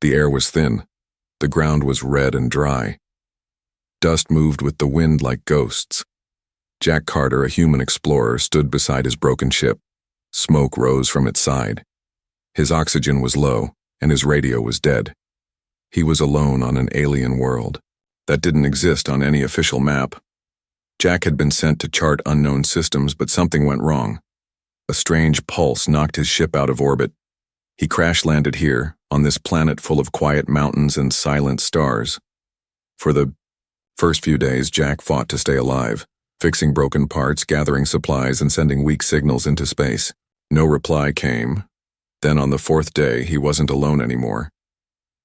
The air was thin. The ground was red and dry. Dust moved with the wind like ghosts. Jack Carter, a human explorer, stood beside his broken ship. Smoke rose from its side. His oxygen was low, and his radio was dead. He was alone on an alien world that didn't exist on any official map. Jack had been sent to chart unknown systems, but something went wrong. A strange pulse knocked his ship out of orbit. He crash-landed here, on this planet full of quiet mountains and silent stars. For the first few days, Jack fought to stay alive, fixing broken parts, gathering supplies, and sending weak signals into space. No reply came. Then on the fourth day, he wasn't alone anymore.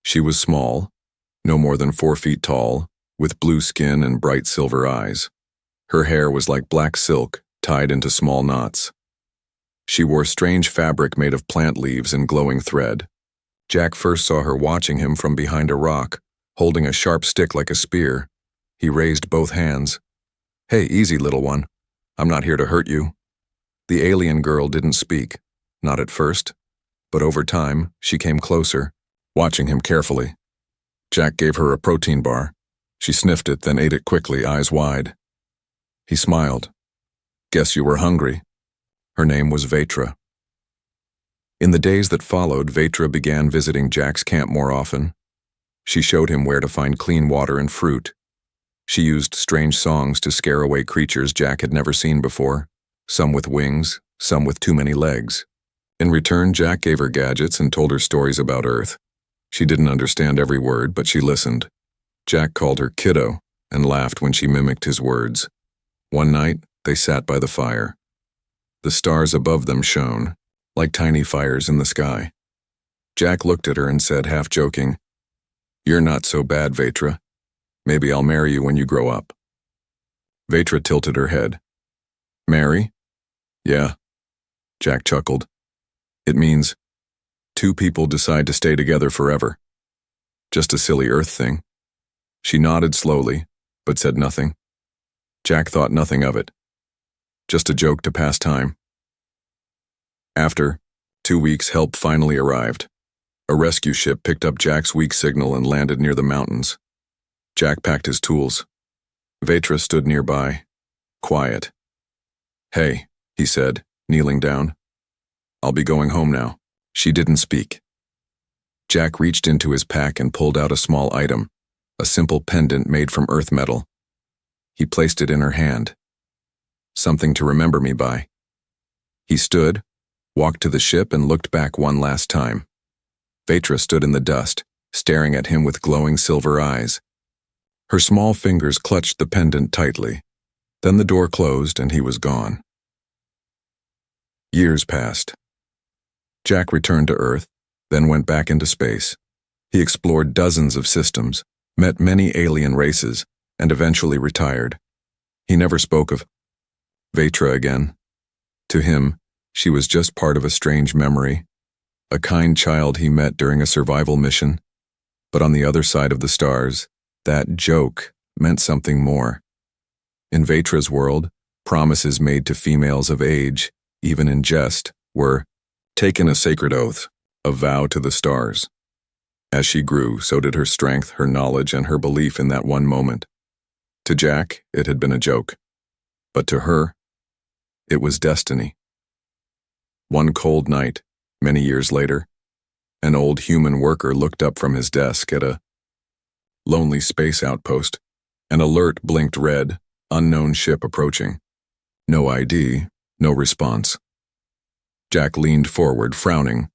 She was small, no more than 4 feet tall, with blue skin and bright silver eyes. Her hair was like black silk, tied into small knots. She wore strange fabric made of plant leaves and glowing thread. Jack first saw her watching him from behind a rock, holding a sharp stick like a spear. He raised both hands. "Hey, easy, little one. I'm not here to hurt you." The alien girl didn't speak, not at first, but over time, she came closer, watching him carefully. Jack gave her a protein bar. She sniffed it, then ate it quickly, eyes wide. He smiled. "Guess you were hungry." Her name was Vetra. In the days that followed, Vetra began visiting Jack's camp more often. She showed him where to find clean water and fruit. She used strange songs to scare away creatures Jack had never seen before, some with wings, some with too many legs. In return, Jack gave her gadgets and told her stories about Earth. She didn't understand every word, but she listened. Jack called her kiddo and laughed when she mimicked his words. One night, they sat by the fire. The stars above them shone, like tiny fires in the sky. Jack looked at her and said, half joking, "You're not so bad, Vetra. Maybe I'll marry you when you grow up." Vetra tilted her head. "Marry?" "Yeah." Jack chuckled. "It means 2 people decide to stay together forever. Just a silly Earth thing." She nodded slowly, but said nothing. Jack thought nothing of it. Just a joke to pass time. After 2 weeks, help finally arrived. A rescue ship picked up Jack's weak signal and landed near the mountains. Jack packed his tools. Vetra stood nearby, quiet. "Hey," he said, kneeling down. "I'll be going home now." She didn't speak. Jack reached into his pack and pulled out a small item, a simple pendant made from earth metal. He placed it in her hand. "Something to remember me by." He stood, walked to the ship, and looked back one last time. Vetra stood in the dust, staring at him with glowing silver eyes. Her small fingers clutched the pendant tightly. Then the door closed and he was gone. Years passed. Jack returned to Earth, then went back into space. He explored dozens of systems, met many alien races, and eventually retired. He never spoke of Vetra again. To him, she was just part of a strange memory, a kind child he met during a survival mission. But on the other side of the stars, that joke meant something more. In Vetra's world, promises made to females of age, even in jest, were taken a sacred oath, a vow to the stars. As she grew, so did her strength, her knowledge, and her belief in that one moment. To Jack, it had been a joke. But to her, it was destiny. One cold night, many years later, an old human worker looked up from his desk at a lonely space outpost. An alert blinked red, unknown ship approaching. No ID, no response. Jack leaned forward, frowning.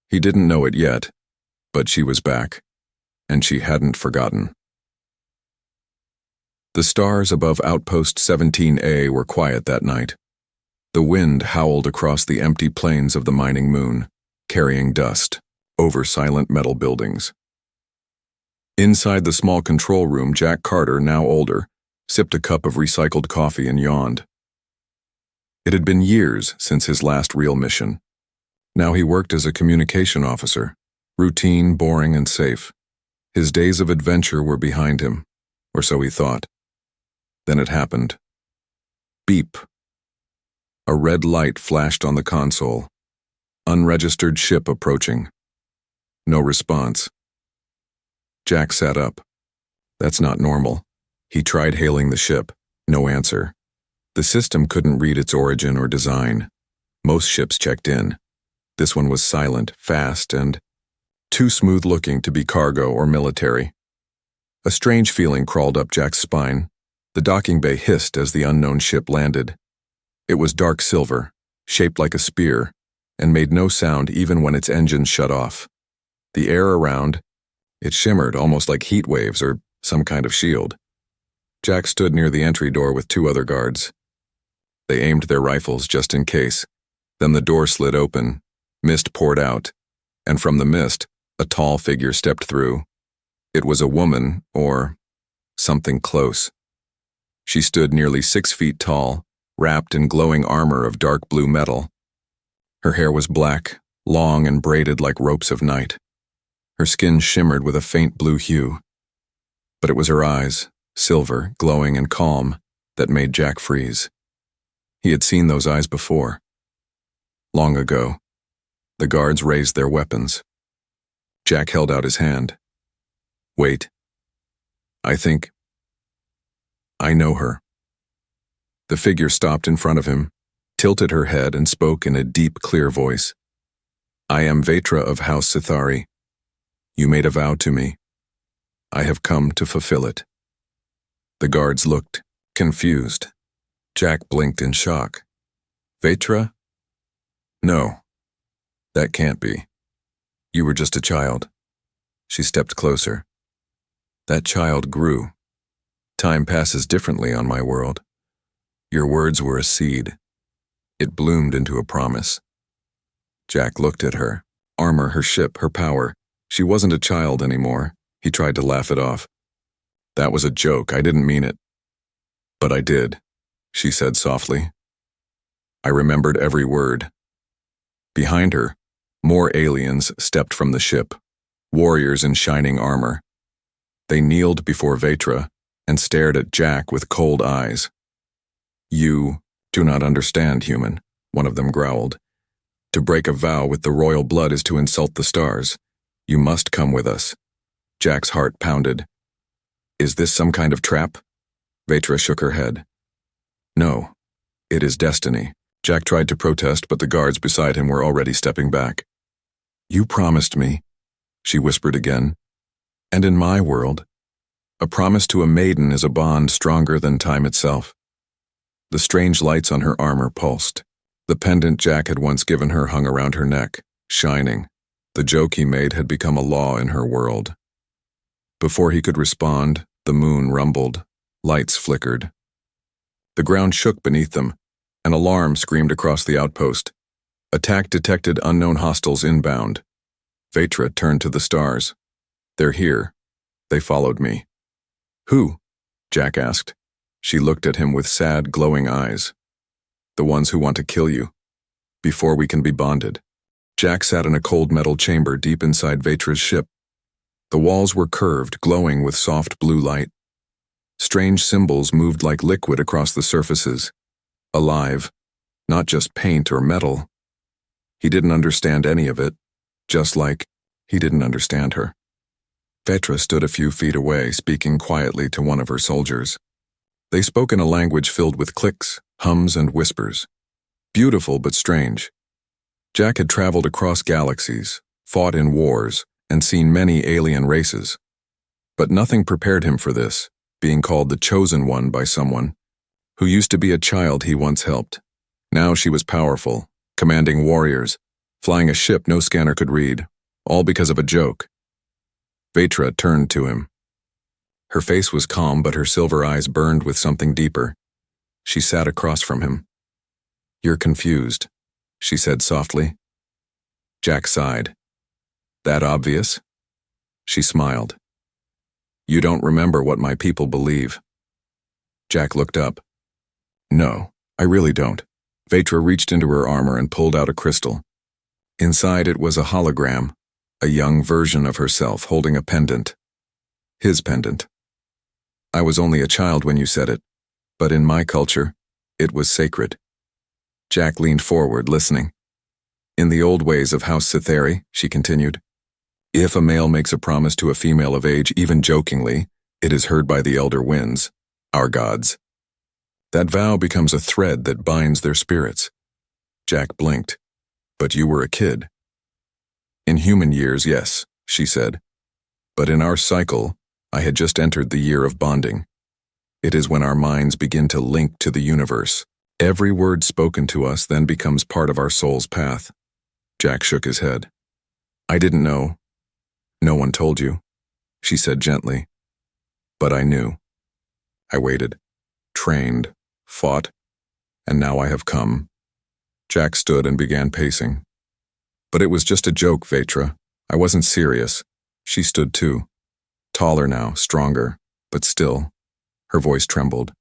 He didn't know it yet, but she was back, and she hadn't forgotten. The stars above Outpost 17A were quiet that night. The wind howled across the empty plains of the mining moon, carrying dust over silent metal buildings. Inside the small control room, Jack Carter, now older, sipped a cup of recycled coffee and yawned. It had been years since his last real mission. Now he worked as a communication officer, routine, boring, and safe. His days of adventure were behind him, or so he thought. Then it happened. Beep. A red light flashed on the console. Unregistered ship approaching. No response. Jack sat up. That's not normal. He tried hailing the ship. No answer. The system couldn't read its origin or design. Most ships checked in. This one was silent, fast, and too smooth-looking to be cargo or military. A strange feeling crawled up Jack's spine. The docking bay hissed as the unknown ship landed. It was dark silver, shaped like a spear, and made no sound even when its engines shut off. The air around, it shimmered almost like heat waves or some kind of shield. Jack stood near the entry door with two other guards. They aimed their rifles just in case. Then the door slid open, mist poured out, and from the mist, a tall figure stepped through. It was a woman, or something close. She stood nearly 6 feet tall, wrapped in glowing armor of dark blue metal. Her hair was black, long and braided like ropes of night. Her skin shimmered with a faint blue hue. But it was her eyes, silver, glowing and calm, that made Jack freeze. He had seen those eyes before. Long ago. The guards raised their weapons. Jack held out his hand. Wait. I know her. The figure stopped in front of him, tilted her head and spoke in a deep, clear voice. I am Vetra of House Sithari. You made a vow to me. I have come to fulfill it. The guards looked, confused. Jack blinked in shock. Vetra? No. That can't be. You were just a child. She stepped closer. That child grew. Time passes differently on my world. Your words were a seed. It bloomed into a promise. Jack looked at her. Armor, her ship, her power. She wasn't a child anymore. He tried to laugh it off. That was a joke. I didn't mean it. But I did, she said softly. I remembered every word. Behind her, more aliens stepped from the ship, warriors in shining armor. They kneeled before Vetra and stared at Jack with cold eyes. You do not understand, human, one of them growled. To break a vow with the royal blood is to insult the stars. You must come with us. Jack's heart pounded. Is this some kind of trap? Vetra shook her head. No, it is destiny. Jack tried to protest, but the guards beside him were already stepping back. You promised me, she whispered again. And in my world, a promise to a maiden is a bond stronger than time itself. The strange lights on her armor pulsed. The pendant Jack had once given her hung around her neck, shining. The joke he made had become a law in her world. Before he could respond, the moon rumbled. Lights flickered. The ground shook beneath them. An alarm screamed across the outpost. Attack detected, unknown hostiles inbound. Vetra turned to the stars. They're here. They followed me. Who? Jack asked. She looked at him with sad, glowing eyes. The ones who want to kill you. Before we can be bonded. Jack sat in a cold metal chamber deep inside Vetra's ship. The walls were curved, glowing with soft blue light. Strange symbols moved like liquid across the surfaces. Alive, not just paint or metal. He didn't understand any of it, just like he didn't understand her. Vetra stood a few feet away, speaking quietly to one of her soldiers. They spoke in a language filled with clicks, hums, and whispers. Beautiful but strange. Jack had traveled across galaxies, fought in wars, and seen many alien races. But nothing prepared him for this, being called the Chosen One by someone who used to be a child he once helped. Now she was powerful, commanding warriors, flying a ship no scanner could read, all because of a joke. Vetra turned to him. Her face was calm, but her silver eyes burned with something deeper. She sat across from him. You're confused, she said softly. Jack sighed. That obvious? She smiled. You don't remember what my people believe. Jack looked up. No, I really don't. Vetra reached into her armor and pulled out a crystal. Inside it was a hologram, a young version of herself holding a pendant. His pendant. I was only a child when you said it, but in my culture, it was sacred. Jack leaned forward, listening. In the old ways of House Sithari, she continued, If a male makes a promise to a female of age, even jokingly, it is heard by the elder winds, our gods. That vow becomes a thread that binds their spirits. Jack blinked. But you were a kid. In human years, yes, she said. But in our cycle, I had just entered the year of bonding. It is when our minds begin to link to the universe. Every word spoken to us then becomes part of our soul's path. Jack shook his head. I didn't know. No one told you, she said gently. But I knew. I waited, trained, fought, and now I have come. Jack stood and began pacing. But it was just a joke, Vetra. I wasn't serious. She stood too. Taller now, stronger, but still. Her voice trembled.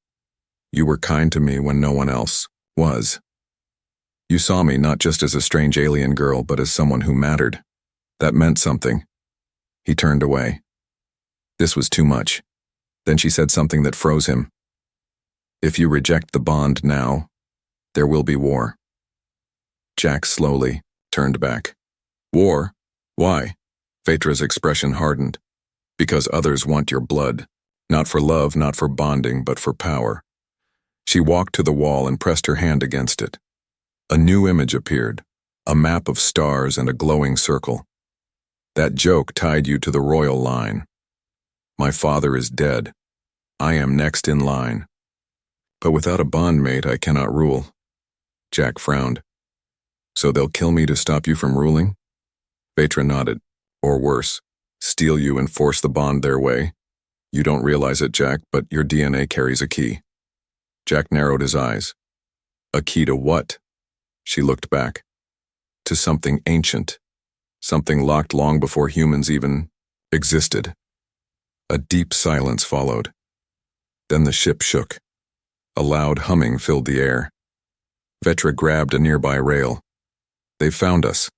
You were kind to me when no one else was. You saw me not just as a strange alien girl, but as someone who mattered. That meant something. He turned away. This was too much. Then she said something that froze him. If you reject the bond now, there will be war. Jack slowly turned back. War? Why? Vetra's expression hardened. Because others want your blood. Not for love, not for bonding, but for power. She walked to the wall and pressed her hand against it. A new image appeared, a map of stars and a glowing circle. That joke tied you to the royal line. My father is dead. I am next in line. But without a bondmate, I cannot rule. Jack frowned. So they'll kill me to stop you from ruling? Vetra nodded. Or worse, steal you and force the bond their way. You don't realize it, Jack, but your DNA carries a key. Jack narrowed his eyes. A key to what? She looked back. To something ancient. Something locked long before humans even existed. A deep silence followed. Then the ship shook. A loud humming filled the air. Vetra grabbed a nearby rail. They found us.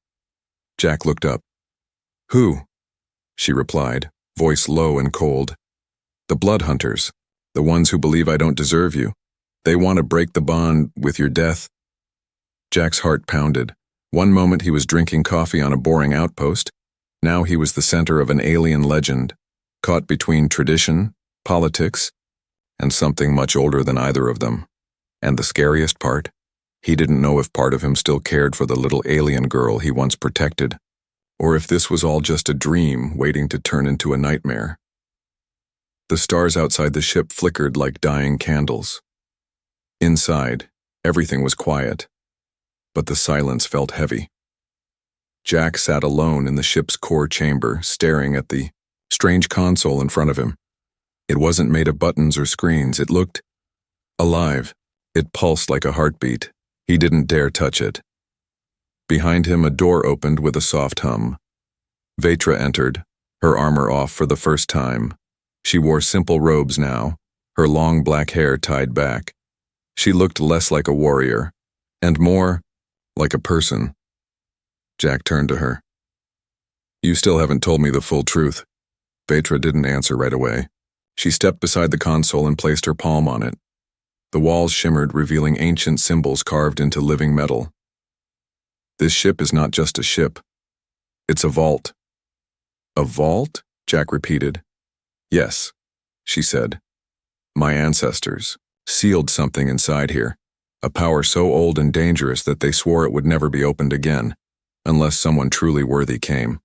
Jack looked up. Who? She replied, voice low and cold. The blood hunters, the ones who believe I don't deserve you. They want to break the bond with your death. Jack's heart pounded. One moment he was drinking coffee on a boring outpost. Now he was the center of an alien legend, caught between tradition, politics, and something much older than either of them. And the scariest part? He didn't know if part of him still cared for the little alien girl he once protected, or if this was all just a dream waiting to turn into a nightmare. The stars outside the ship flickered like dying candles. Inside, everything was quiet, but the silence felt heavy. Jack sat alone in the ship's core chamber, staring at the strange console in front of him. It wasn't made of buttons or screens. It looked alive. It pulsed like a heartbeat. He didn't dare touch it. Behind him, a door opened with a soft hum. Vetra entered, her armor off for the first time. She wore simple robes now, her long black hair tied back. She looked less like a warrior, and more like a person. Jack turned to her. You still haven't told me the full truth. Vetra didn't answer right away. She stepped beside the console and placed her palm on it. The walls shimmered, revealing ancient symbols carved into living metal. This ship is not just a ship. It's a vault. A vault? Jack repeated. Yes, she said. My ancestors sealed something inside here, a power so old and dangerous that they swore it would never be opened again, unless someone truly worthy came.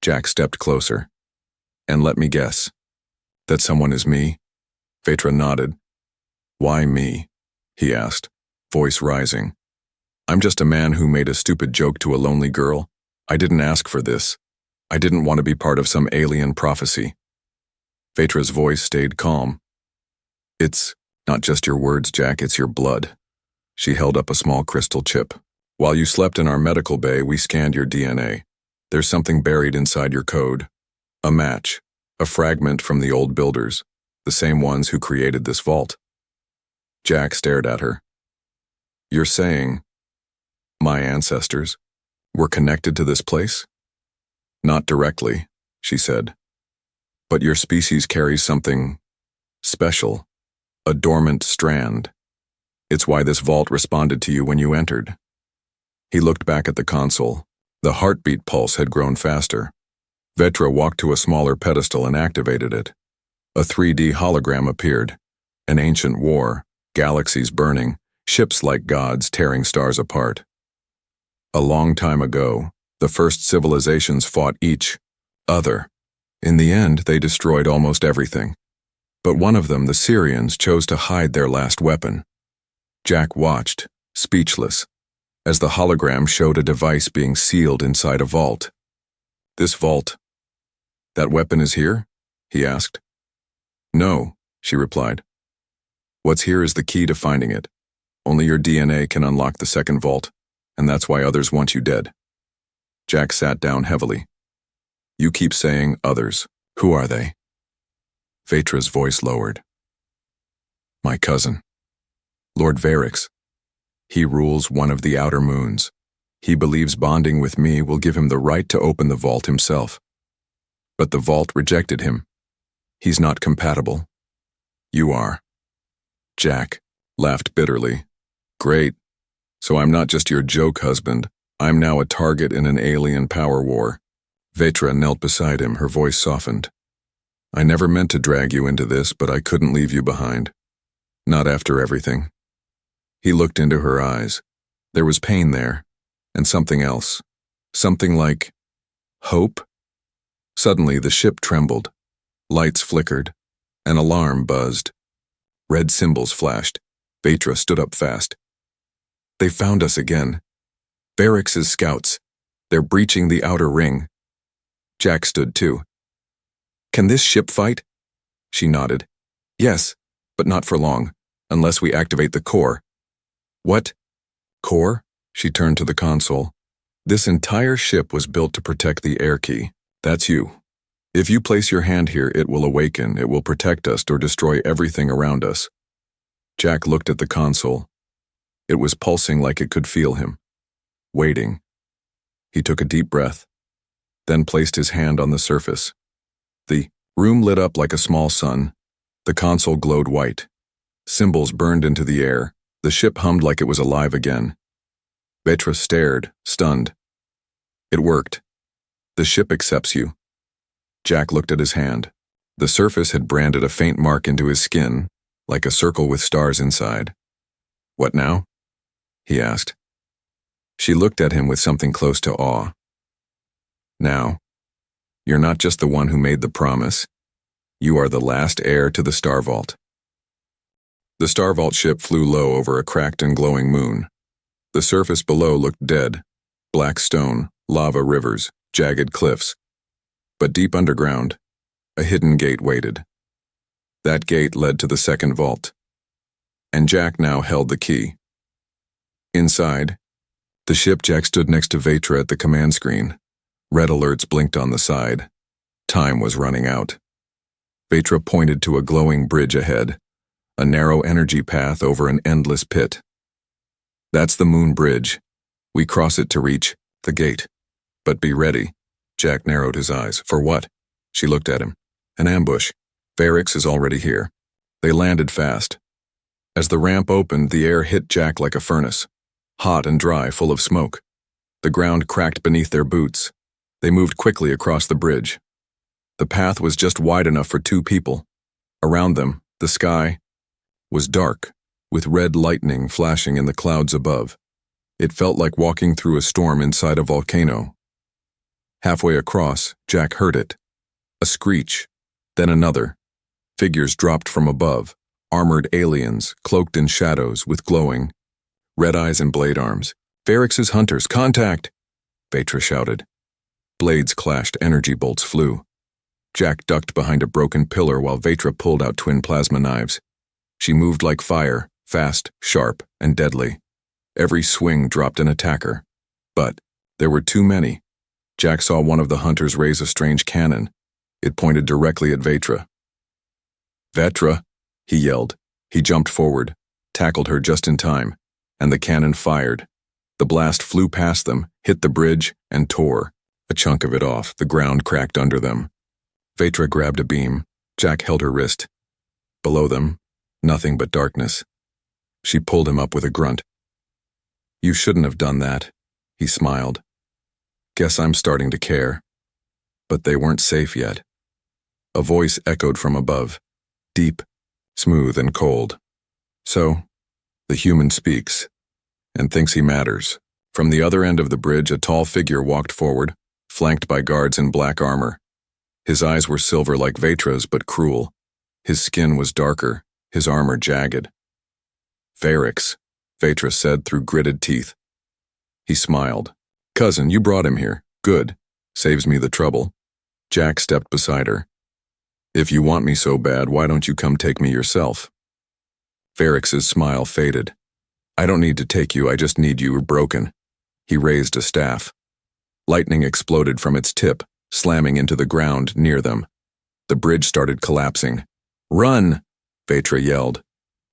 Jack stepped closer. And let me guess. That someone is me? Vetra nodded. Why me? He asked, voice rising. I'm just a man who made a stupid joke to a lonely girl. I didn't ask for this. I didn't want to be part of some alien prophecy. Vetra's voice stayed calm. It's not just your words, Jack, it's your blood. She held up a small crystal chip. While you slept in our medical bay, we scanned your DNA. There's something buried inside your code. A match, a fragment from the old builders, the same ones who created this vault. Jack stared at her. You're saying my ancestors were connected to this place? Not directly, she said. But your species carries something special, a dormant strand. It's why this vault responded to you when you entered. He looked back at the console. The heartbeat pulse had grown faster. Vetra walked to a smaller pedestal and activated it. A 3D hologram appeared. An ancient war, galaxies burning, ships like gods tearing stars apart. A long time ago, the first civilizations fought each other. In the end, they destroyed almost everything. But one of them, the Syrians, chose to hide their last weapon. Jack watched, speechless, as the hologram showed a device being sealed inside a vault. This vault? That weapon is here? He asked. No, she replied. What's here is the key to finding it. Only your DNA can unlock the second vault, and that's why others want you dead. Jack sat down heavily. You keep saying others. Who are they? Vetra's voice lowered. My cousin, Lord Varix. He rules one of the outer moons. He believes bonding with me will give him the right to open the vault himself. But the vault rejected him. He's not compatible. You are. Jack laughed bitterly. Great. So I'm not just your joke husband. I'm now a target in an alien power war. Vetra knelt beside him, her voice softened. I never meant to drag you into this, but I couldn't leave you behind. Not after everything. He looked into her eyes. There was pain there, and something else. Something like hope. Suddenly the ship trembled. Lights flickered. An alarm buzzed. Red symbols flashed. Vetra stood up fast. They found us again. Varix's scouts. They're breaching the outer ring. Jack stood too. Can this ship fight? She nodded. Yes, but not for long, unless we activate the core. What? Core? She turned to the console. This entire ship was built to protect the air key. That's you. If you place your hand here, it will awaken, it will protect us or destroy everything around us. Jack looked at the console. It was pulsing like it could feel him. Waiting. He took a deep breath, then placed his hand on the surface. The room lit up like a small sun. The console glowed white. Symbols burned into the air. The ship hummed like it was alive again. Vetra stared, stunned. It worked. The ship accepts you. Jack looked at his hand. The surface had branded a faint mark into his skin, like a circle with stars inside. What now? He asked. She looked at him with something close to awe. Now, you're not just the one who made the promise. You are the last heir to the Star Vault. The Star Vault ship flew low over a cracked and glowing moon. The surface below looked dead. Black stone, lava rivers, jagged cliffs. But deep underground, a hidden gate waited. That gate led to the second vault. And Jack now held the key. Inside, the shipjack stood next to Vetra at the command screen. Red alerts blinked on the side. Time was running out. Vetra pointed to a glowing bridge ahead, a narrow energy path over an endless pit. That's the moon bridge. We cross it to reach the gate. But be ready. Jack narrowed his eyes. For what? She looked at him. An ambush. Varix is already here. They landed fast. As the ramp opened, the air hit Jack like a furnace. Hot and dry, full of smoke. The ground cracked beneath their boots. They moved quickly across the bridge. The path was just wide enough for two people. Around them, the sky was dark, with red lightning flashing in the clouds above. It felt like walking through a storm inside a volcano. Halfway across, Jack heard it. A screech, then another. Figures dropped from above, armored aliens, cloaked in shadows with glowing red eyes and blade arms. Varix's hunters, contact! Vetra shouted. Blades clashed, energy bolts flew. Jack ducked behind a broken pillar while Vetra pulled out twin plasma knives. She moved like fire, fast, sharp, and deadly. Every swing dropped an attacker. But there were too many. Jack saw one of the hunters raise a strange cannon. It pointed directly at Vetra. Vetra, he yelled. He jumped forward, tackled her just in time, and the cannon fired. The blast flew past them, hit the bridge, and tore a chunk of it off. The ground cracked under them. Vetra grabbed a beam. Jack held her wrist. Below them, nothing but darkness. She pulled him up with a grunt. You shouldn't have done that, he smiled. Guess I'm starting to care. But they weren't safe yet. A voice echoed from above, deep, smooth, and cold. So, the human speaks, and thinks he matters. From the other end of the bridge, a tall figure walked forward, flanked by guards in black armor. His eyes were silver like Vetra's, but cruel. His skin was darker, his armor jagged. "Varix," Vetra said through gritted teeth. He smiled. "Cousin, you brought him here. Good. Saves me the trouble." Jack stepped beside her. "If you want me so bad, why don't you come take me yourself?" Varix's smile faded. "I don't need to take you, I just need you broken." He raised a staff. Lightning exploded from its tip, slamming into the ground near them. The bridge started collapsing. "Run!" Vetra yelled.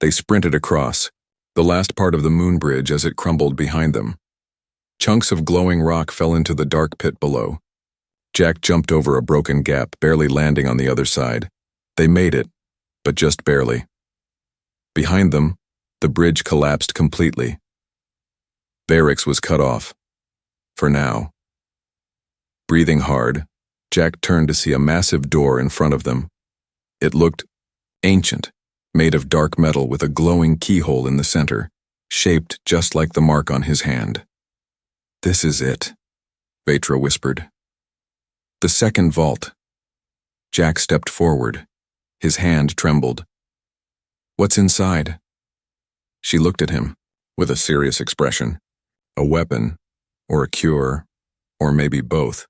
They sprinted across, the last part of the moon bridge as it crumbled behind them. Chunks of glowing rock fell into the dark pit below. Jack jumped over a broken gap, barely landing on the other side. They made it, but just barely. Behind them, the bridge collapsed completely. Varix was cut off. For now. Breathing hard, Jack turned to see a massive door in front of them. It looked ancient, made of dark metal with a glowing keyhole in the center, shaped just like the mark on his hand. "This is it," Vetra whispered. "The second vault." Jack stepped forward. His hand trembled. "What's inside?" She looked at him, with a serious expression. "A weapon, or a cure, or maybe both.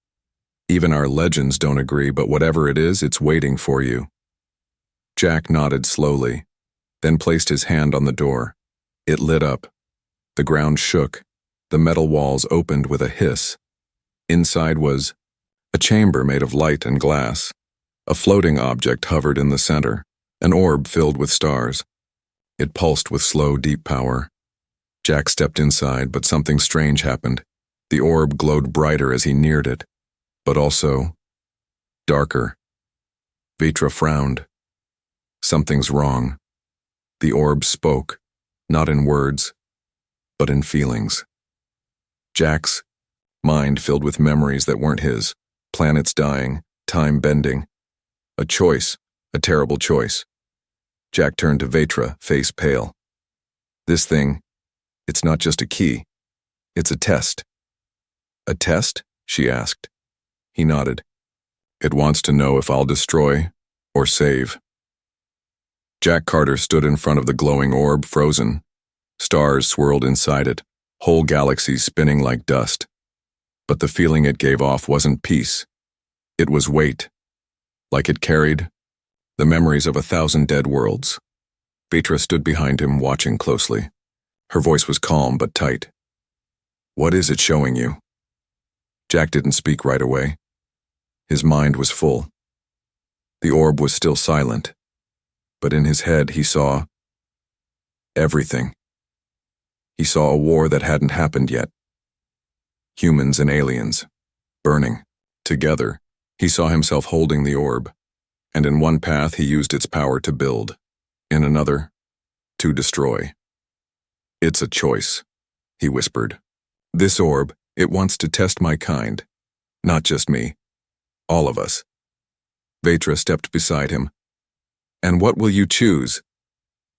Even our legends don't agree, but whatever it is, it's waiting for you." Jack nodded slowly, then placed his hand on the door. It lit up. The ground shook. The metal walls opened with a hiss. Inside was a chamber made of light and glass. A floating object hovered in the center, an orb filled with stars. It pulsed with slow, deep power. Jack stepped inside, but something strange happened. The orb glowed brighter as he neared it, but also darker. Vetra frowned. "Something's wrong." The orb spoke, not in words, but in feelings. Jack's mind filled with memories that weren't his, planets dying, time bending. A choice, a terrible choice. Jack turned to Vetra, face pale. "This thing, it's not just a key. It's a test." "A test?" she asked. He nodded. "It wants to know if I'll destroy or save." Jack Carter stood in front of the glowing orb, frozen. Stars swirled inside it, whole galaxies spinning like dust. But the feeling it gave off wasn't peace. It was weight, like it carried the memories of 1,000 dead worlds. Vetra stood behind him, watching closely. Her voice was calm but tight. "What is it showing you?" Jack didn't speak right away. His mind was full. The orb was still silent, but in his head he saw everything. He saw a war that hadn't happened yet. Humans and aliens, burning. Together, he saw himself holding the orb, and in one path he used its power to build, in another, to destroy. "It's a choice," he whispered. "This orb, it wants to test my kind. Not just me. All of us." Vetra stepped beside him. "And what will you choose?"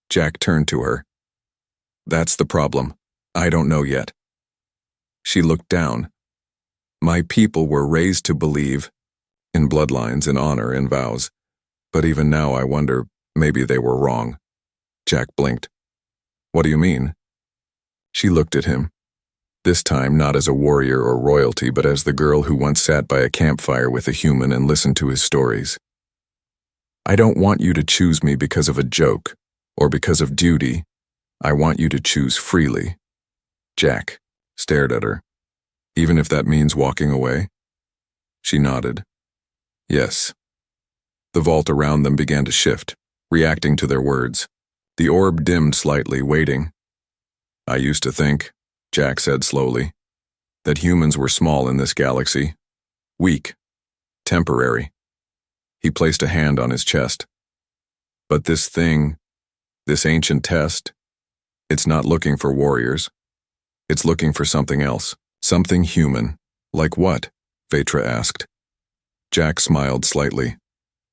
Jack turned to her. "That's the problem. I don't know yet." She looked down. "My people were raised to believe in bloodlines, in honor, in vows. But even now I wonder, maybe they were wrong." Jack blinked. "What do you mean?" She looked at him, this time not as a warrior or royalty, but as the girl who once sat by a campfire with a human and listened to his stories. "I don't want you to choose me because of a joke, or because of duty. I want you to choose freely." Jack stared at her. "Even if that means walking away?" She nodded. "Yes." The vault around them began to shift, reacting to their words. The orb dimmed slightly, waiting. "I used to think," Jack said slowly, "that humans were small in this galaxy. Weak. Temporary." He placed a hand on his chest. "But this thing, this ancient test, it's not looking for warriors. It's looking for something else. Something human." "Like what?" Vetra asked. Jack smiled slightly.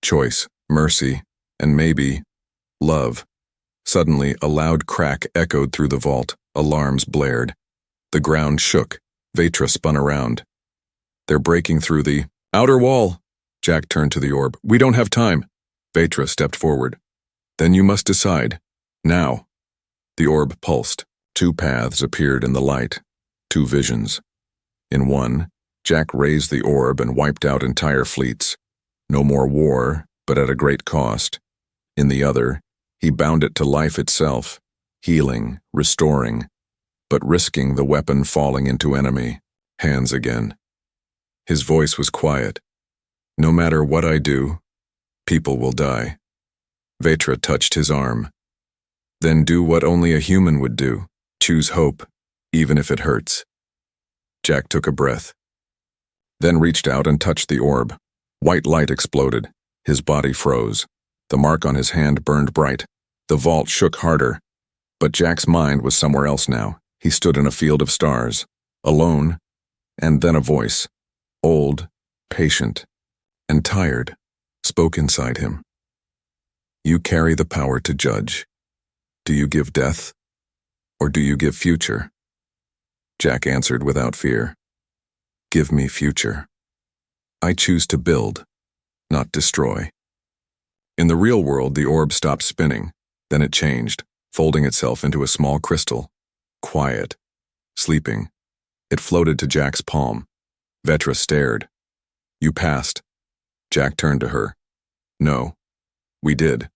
Choice, mercy, and maybe love. Suddenly, a loud crack echoed through the vault. Alarms blared. The ground shook. Vetra spun around. They're breaking through the outer wall. Jack turned to the orb. We don't have time. Vetra stepped forward. Then you must decide. Now. The orb pulsed. Two paths appeared in the light. Two visions. In one, Jack raised the orb and wiped out entire fleets. No more war, but at a great cost. In the other, he bound it to life itself, healing, restoring, but risking the weapon falling into enemy hands again. His voice was quiet. No matter what I do, people will die. Vetra touched his arm. Then do what only a human would do. Choose hope, even if it hurts. Jack took a breath. Then reached out and touched the orb. White light exploded. His body froze. The mark on his hand burned bright. The vault shook harder. But Jack's mind was somewhere else now. He stood in a field of stars, alone, and then a voice, old, patient, and tired, spoke inside him. You carry the power to judge. Do you give death, or do you give future? Jack answered without fear. Give me future. I choose to build, not destroy. In the real world, the orb stopped spinning. Then it changed, folding itself into a small crystal. Quiet. Sleeping. It floated to Jack's palm. Vetra stared. You passed. Jack turned to her. No. We did.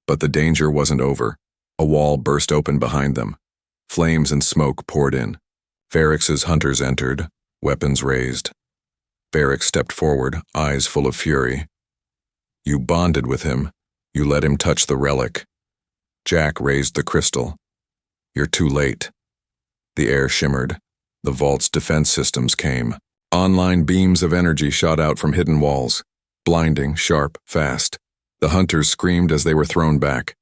But the danger wasn't over. A wall burst open behind them. Flames and smoke poured in. Varrix's hunters entered, weapons raised. Varrix stepped forward, eyes full of fury. You bonded with him. You let him touch the relic. Jack raised the crystal. You're too late. The air shimmered. The vault's defense systems came. Online beams of energy shot out from hidden walls. Blinding, sharp, fast. The hunters screamed as they were thrown back.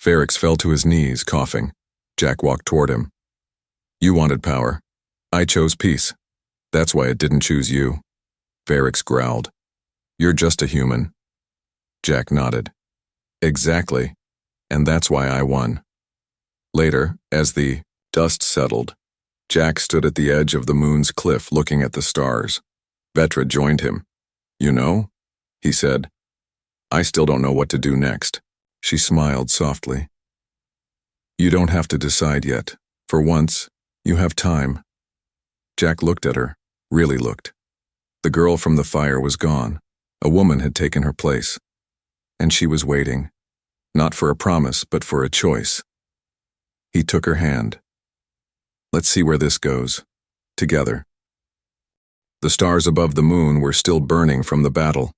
Varrix fell to his knees, coughing. Jack walked toward him. You wanted power. I chose peace. That's why it didn't choose you. Varrix growled. You're just a human. Jack nodded. Exactly. And that's why I won. Later, as the dust settled, Jack stood at the edge of the moon's cliff looking at the stars. Vetra joined him. You know, he said, I still don't know what to do next. She smiled softly. You don't have to decide yet. For once, you have time. Jack looked at her, really looked. The girl from the fire was gone. A woman had taken her place. And she was waiting. Not for a promise, but for a choice. He took her hand. Let's see where this goes. Together. The stars above the moon were still burning from the battle.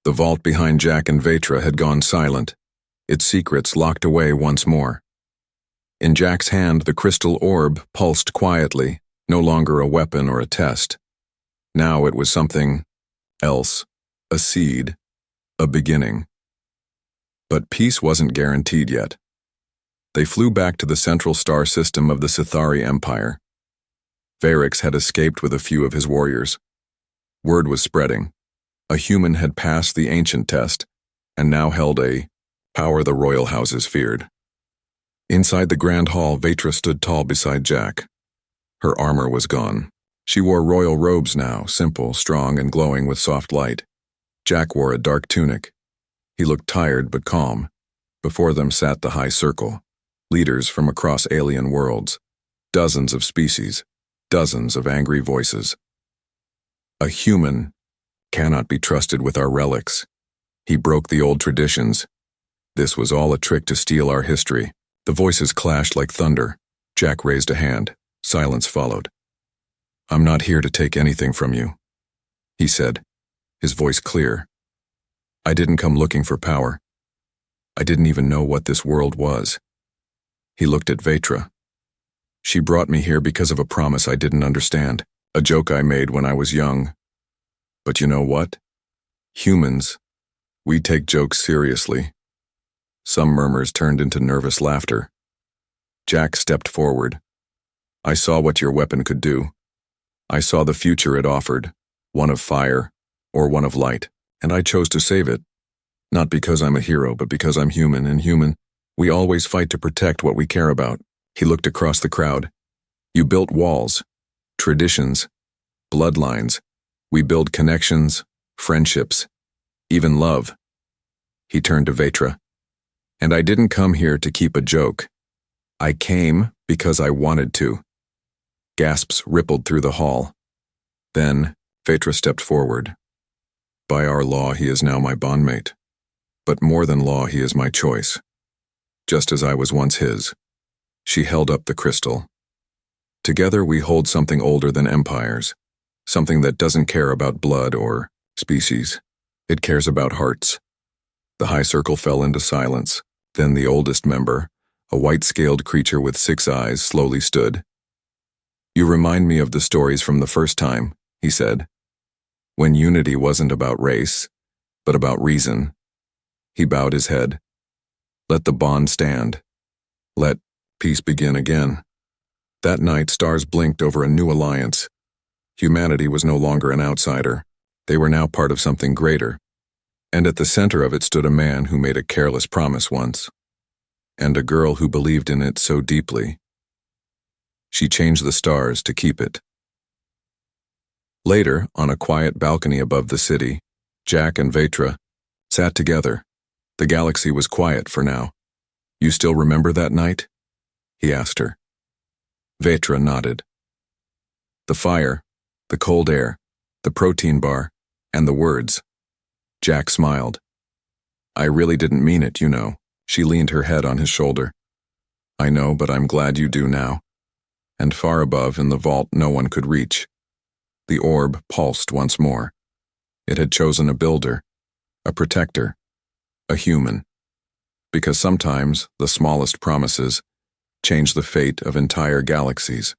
The vault behind Jack and Vetra had gone silent, its secrets locked away once more. In Jack's hand, the crystal orb pulsed quietly, no longer a weapon or a test. Now it was something else, a seed, a beginning. But peace wasn't guaranteed yet. They flew back to the central star system of the Sithari Empire. Varrix had escaped with a few of his warriors. Word was spreading. A human had passed the ancient test, and now held a power the royal houses feared. Inside the grand hall, Vetra stood tall beside Jack. Her armor was gone. She wore royal robes now, simple, strong, and glowing with soft light. Jack wore a dark tunic. He looked tired but calm. Before them sat the High Circle, leaders from across alien worlds, dozens of species, dozens of angry voices. A human cannot be trusted with our relics. He broke the old traditions. This was all a trick to steal our history. The voices clashed like thunder. Jack raised a hand. Silence followed. I'm not here to take anything from you, he said, his voice clear. I didn't come looking for power. I didn't even know what this world was. He looked at Vetra. She brought me here because of a promise I didn't understand, a joke I made when I was young. But you know what? Humans, we take jokes seriously. Some murmurs turned into nervous laughter. Jack stepped forward. I saw what your weapon could do. I saw the future it offered, one of fire, or one of light, and I chose to save it. Not because I'm a hero, but because I'm human, and human, we always fight to protect what we care about. He looked across the crowd. You built walls, traditions, bloodlines. We build connections, friendships, even love. He turned to Vetra. And I didn't come here to keep a joke. I came because I wanted to. Gasps rippled through the hall. Then, Vetra stepped forward. By our law, he is now my bondmate. But more than law, he is my choice. Just as I was once his. She held up the crystal. Together we hold something older than empires. Something that doesn't care about blood or species. It cares about hearts. The high circle fell into silence. Then the oldest member, a white-scaled creature with 6 eyes, slowly stood. You remind me of the stories from the first time, he said. When unity wasn't about race, but about reason. He bowed his head. Let the bond stand. Let peace begin again. That night, stars blinked over a new alliance. Humanity was no longer an outsider. They were now part of something greater. And at the center of it stood a man who made a careless promise once. And a girl who believed in it so deeply. She changed the stars to keep it. Later, on a quiet balcony above the city, Jack and Vetra sat together. The galaxy was quiet for now. You still remember that night? He asked her. Vetra nodded. The fire, the cold air, the protein bar, and the words. Jack smiled. I really didn't mean it, you know. She leaned her head on his shoulder. I know, but I'm glad you do now. And far above, in the vault no one could reach. The orb pulsed once more. It had chosen a builder, a protector, a human. Because sometimes the smallest promises change the fate of entire galaxies.